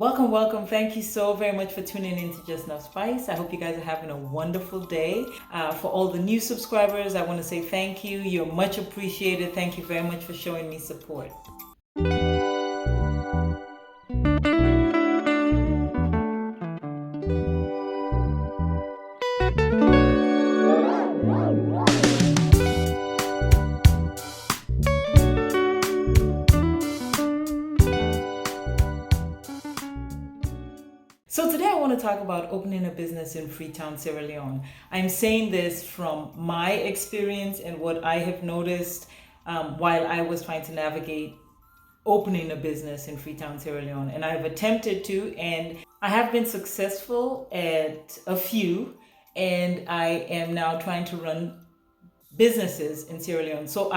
Welcome, welcome. Thank you so very much for tuning in to Just Enough Spice. I hope you guys are having a wonderful day. For all the new subscribers, I want to say thank you. You're much appreciated. Thank you very much for showing me support. So today I want to talk about opening a business in Freetown, Sierra Leone. I'm saying this from my experience and what I have noticed while I was trying to navigate opening a business in Freetown, Sierra Leone. And I've attempted to, and I have been successful at a few, and I am now trying to run businesses in Sierra Leone. So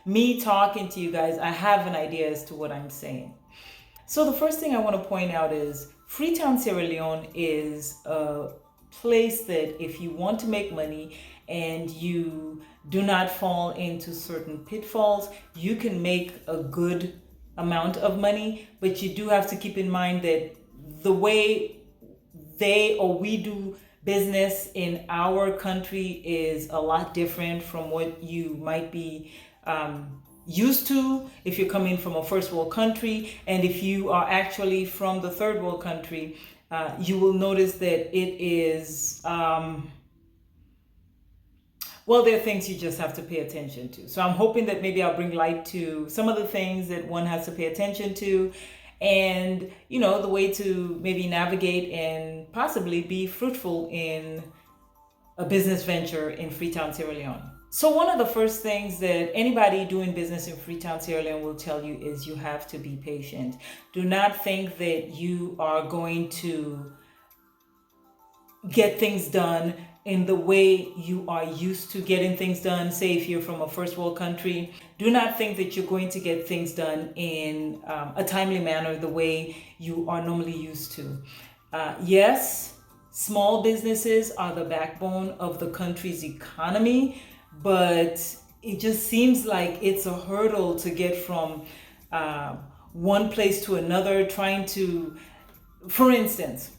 me talking to you guys, I have an idea as to what I'm saying. So the first thing I want to point out is Freetown, Sierra Leone is a place that if you want to make money and you do not fall into certain pitfalls, you can make a good amount of money, but you do have to keep in mind that the way we do business in our country is a lot different from what you might be used to if you're coming from a first world country. And if you are actually from the third world country, you will notice that it is there are things you just have to pay attention to. So I'm hoping that maybe I'll bring light to some of the things that one has to pay attention to, and the way to maybe navigate and possibly be fruitful in a business venture in Freetown, Sierra Leone. So one of the first things that anybody doing business in Freetown, Sierra Leone will tell you is you have to be patient. Do not think that you are going to get things done in the way you are used to getting things done. Say if you're from a first world country, do not think that you're going to get things done in a timely manner the way you are normally used to. Yes, small businesses are the backbone of the country's economy, but it just seems like it's a hurdle to get from one place to another, trying to, for instance,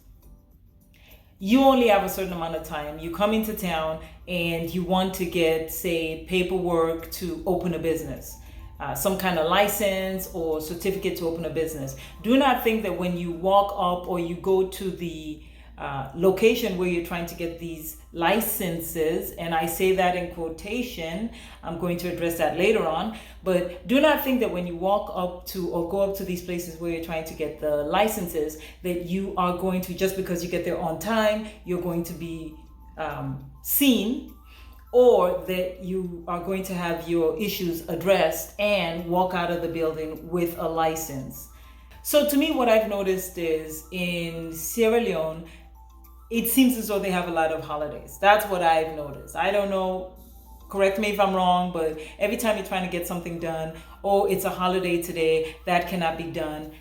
you only have a certain amount of time. You come into town and you want to get, say, paperwork to open a business, some kind of license or certificate to open a business. Do not think that when you walk up or you go to the location where you're trying to get these licenses, and I say that in quotation, I'm going to address that later on, but do not think that when you walk up to or go up to these places where you're trying to get the licenses that you are going to, just because you get there on time, you're going to be seen, or that you are going to have your issues addressed and walk out of the building with a license. So to me, what I've noticed is in Sierra Leone, it seems as though they have a lot of holidays. That's what I've noticed. I don't know, correct me if I'm wrong, but every time you're trying to get something done, oh, it's a holiday today, that cannot be done,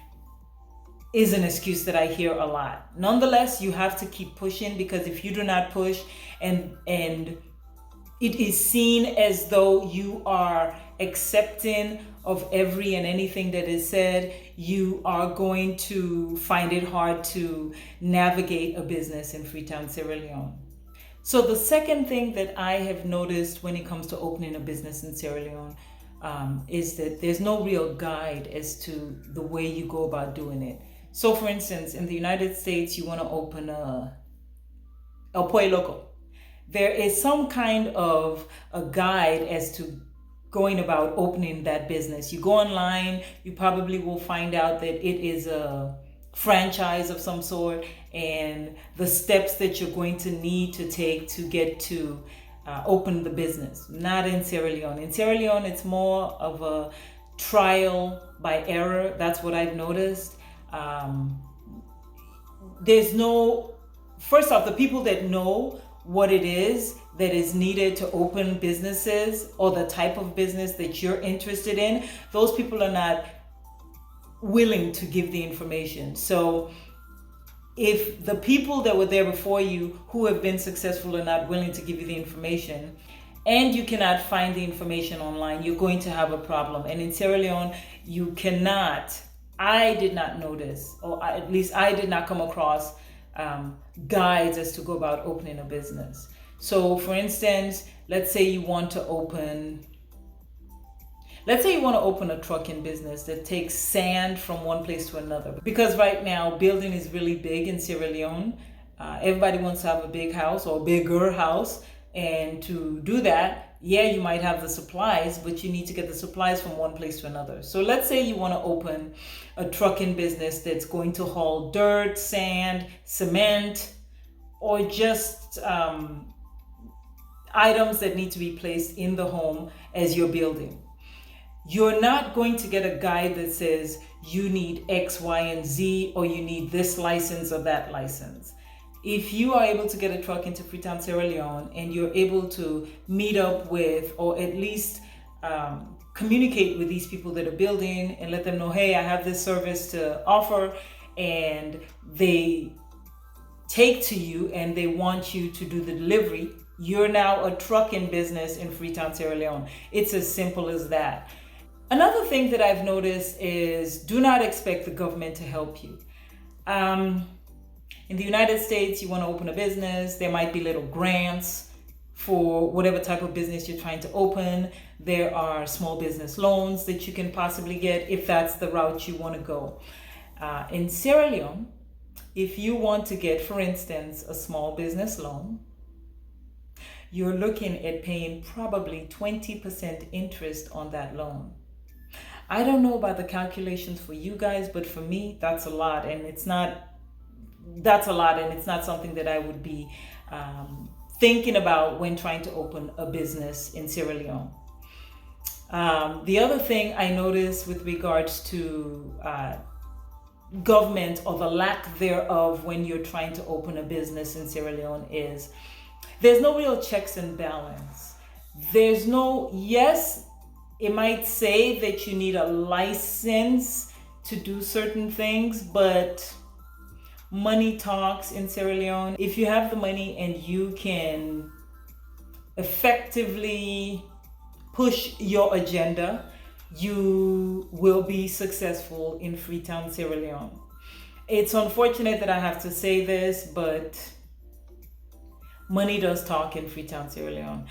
is an excuse that I hear a lot. Nonetheless, you have to keep pushing, because if you do not push and it is seen as though you are accepting of every and anything that is said, you are going to find it hard to navigate a business in Freetown, Sierra Leone. So the second thing that I have noticed when it comes to opening a business in Sierra Leone is that there's no real guide as to the way you go about doing it. So for instance, in the United States, you want to open a Pollo Loco. There is some kind of a guide as to going about opening that business. You go online, you probably will find out that it is a franchise of some sort, and the steps that you're going to need to take to get to open the business. Not in Sierra Leone. In Sierra Leone, it's more of a trial by error. That's what I've noticed. First off, the people that know what it is that is needed to open businesses, or the type of business that you're interested in, those people are not willing to give the information. So if the people that were there before you who have been successful are not willing to give you the information, and you cannot find the information online, you're going to have a problem. And in Sierra Leone, you cannot I did not notice, or at least I did not come across guides as to go about opening a business. So for instance, let's say you want to open a trucking business that takes sand from one place to another. Because right now, building is really big in Sierra Leone. Everybody wants to have a big house or a bigger house. And to do that, yeah, you might have the supplies, but you need to get the supplies from one place to another. So let's say you want to open a trucking business that's going to haul dirt, sand, cement, or just items that need to be placed in the home as you're building. You're not going to get a guide that says you need X, Y, and Z, or you need this license or that license. If you are able to get a truck into Freetown, Sierra Leone, and you're able to meet up with, or at least communicate with these people that are building and let them know, hey, I have this service to offer, and they take to you and they want you to do the delivery, you're now a trucking business in Freetown, Sierra Leone. It's as simple as that. Another thing that I've noticed is do not expect the government to help you. In the United States, you want to open a business, there might be little grants for whatever type of business you're trying to open. There are small business loans that you can possibly get if that's the route you want to go. In Sierra Leone, if you want to get, for instance, a small business loan, you're looking at paying probably 20% interest on that loan. I don't know about the calculations for you guys, but for me, that's a lot. And it's not something that I would be thinking about when trying to open a business in Sierra Leone. The other thing I noticed with regards to government or the lack thereof when you're trying to open a business in Sierra Leone is there's no real checks and balance. Yes, it might say that you need a license to do certain things, but money talks in Sierra Leone. If you have the money and you can effectively push your agenda, you will be successful in Freetown, Sierra Leone. It's unfortunate that I have to say this, but money does talk in Freetown, Sierra Leone.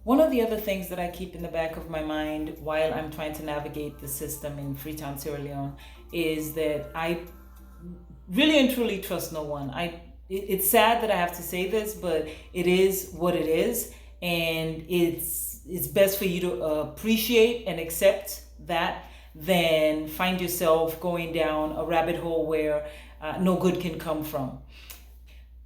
One of the other things that I keep in the back of my mind while I'm trying to navigate the system in Freetown, Sierra Leone is that I really and truly trust no one. It's sad that I have to say this, but it is what it is, and it's best for you to appreciate and accept that than find yourself going down a rabbit hole where no good can come from.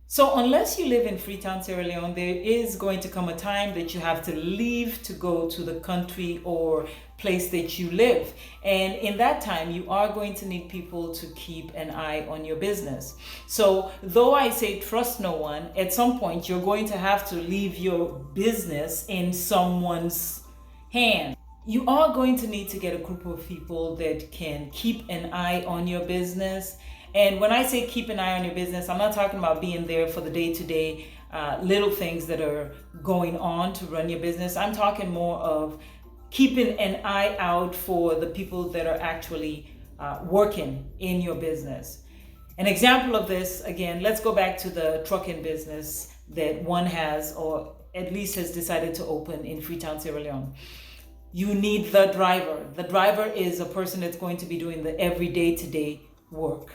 So unless you live in Freetown, Sierra Leone, there is going to come a time that you have to leave to go to the country or place that you live. And in that time, you are going to need people to keep an eye on your business. So though I say trust no one, at some point you're going to have to leave your business in someone's hand. You are going to need to get a group of people that can keep an eye on your business. And when I say keep an eye on your business, I'm not talking about being there for the day-to-day little things that are going on to run your business. I'm talking more of keeping an eye out for the people that are actually working in your business. An example of this, again, let's go back to the trucking business that one has, or at least has decided to open in Freetown, Sierra Leone. You need the driver. The driver is a person that's going to be doing the every day-to-day work.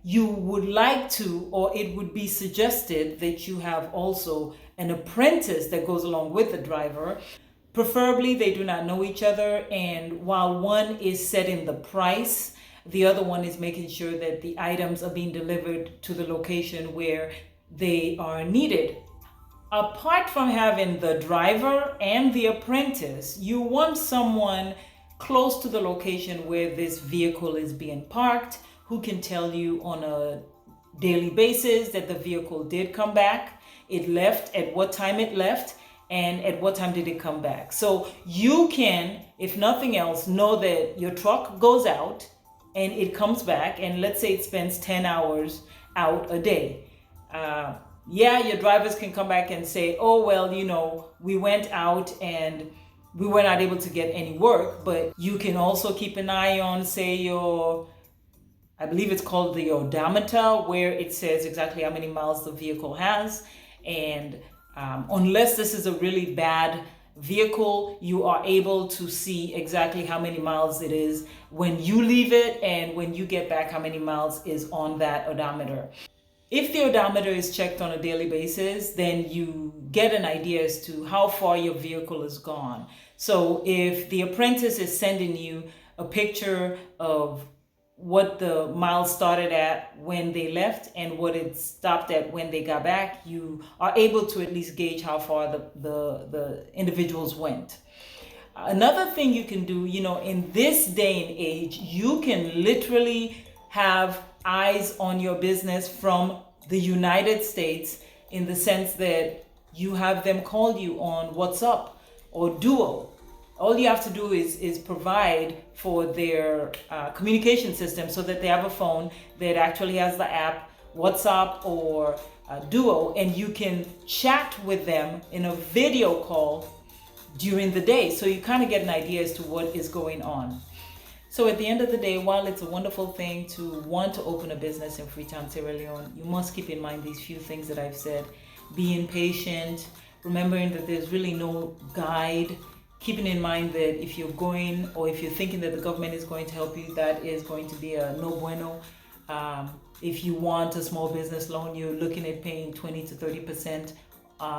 You would like to, or it would be suggested that you have also an apprentice that goes along with the driver. Preferably, they do not know each other, and while one is setting the price, the other one is making sure that the items are being delivered to the location where they are needed. Apart from having the driver and the apprentice, you want someone close to the location where this vehicle is being parked, who can tell you on a daily basis that the vehicle did come back, it left, at what time it left, and at what time did it come back. So you can, if nothing else, know that your truck goes out and it comes back, and let's say it spends 10 hours out a day. Your drivers can come back and say, oh, well, we went out and we were not able to get any work, but you can also keep an eye on, say, your I believe it's called the Odometer, where it says exactly how many miles the vehicle has. And unless this is a really bad vehicle, you are able to see exactly how many miles it is when you leave it, and when you get back, how many miles is on that odometer. If the odometer is checked on a daily basis, then you get an idea as to how far your vehicle has gone. So if the Apprentice is sending you a picture of what the miles started at when they left and what it stopped at when they got back, you are able to at least gauge how far the individuals went. Another thing you can do, in this day and age, you can literally have eyes on your business from the United States, in the sense that you have them call you on WhatsApp or Duo. All you have to do is provide for their communication system, so that they have a phone that actually has the app WhatsApp or Duo, and you can chat with them in a video call during the day. So you kind of get an idea as to what is going on. So at the end of the day, while it's a wonderful thing to want to open a business in Freetown, Sierra Leone, you must keep in mind these few things that I've said. Being patient, remembering that there's really no guide, keeping in mind that if you're going, or if you're thinking that the government is going to help you, that is going to be a no bueno. If you want a small business loan, you're looking at paying 20 to 30%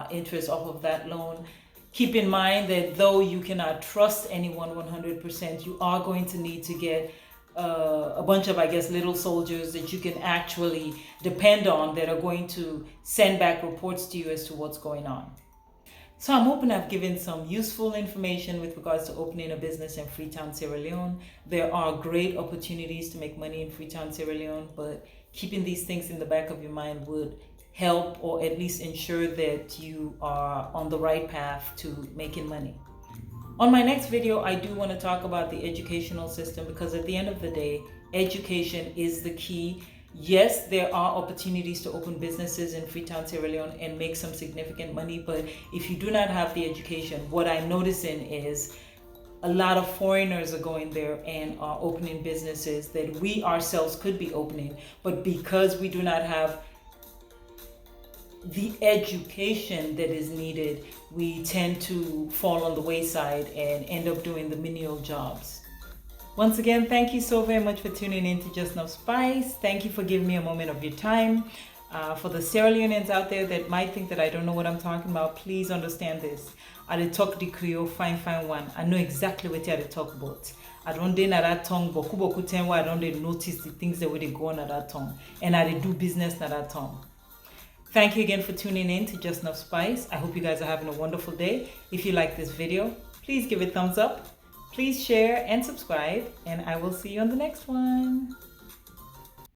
interest off of that loan. Keep in mind that though you cannot trust anyone 100%, you are going to need to get a bunch of, little soldiers that you can actually depend on, that are going to send back reports to you as to what's going on. So I'm hoping I've given some useful information with regards to opening a business in Freetown, Sierra Leone. There are great opportunities to make money in Freetown, Sierra Leone, but keeping these things in the back of your mind would help, or at least ensure that you are on the right path to making money. On my next video, I do want to talk about the educational system, because at the end of the day, education is the key. Yes, there are opportunities to open businesses in Freetown, Sierra Leone and make some significant money, but if you do not have the education, what I'm noticing is a lot of foreigners are going there and are opening businesses that we ourselves could be opening, but because we do not have the education that is needed, we tend to fall on the wayside and end up doing the menial jobs. Once again, thank you so very much for tuning in to Just Enough Spice. Thank you for giving me a moment of your time. For the Sierra Leoneans out there that might think that I don't know what I'm talking about, please understand this. I dey talk the Creole fine one. I know exactly what I dey talk about. I don't dey na that tongue, but boku ten why I don't dey notice the things that they go on at that tongue, and I dey do business na that tongue. Thank you again for tuning in to Just Enough Spice. I hope you guys are having a wonderful day. If you like this video, please give it a thumbs up. Please share and subscribe, and I will see you on the next one.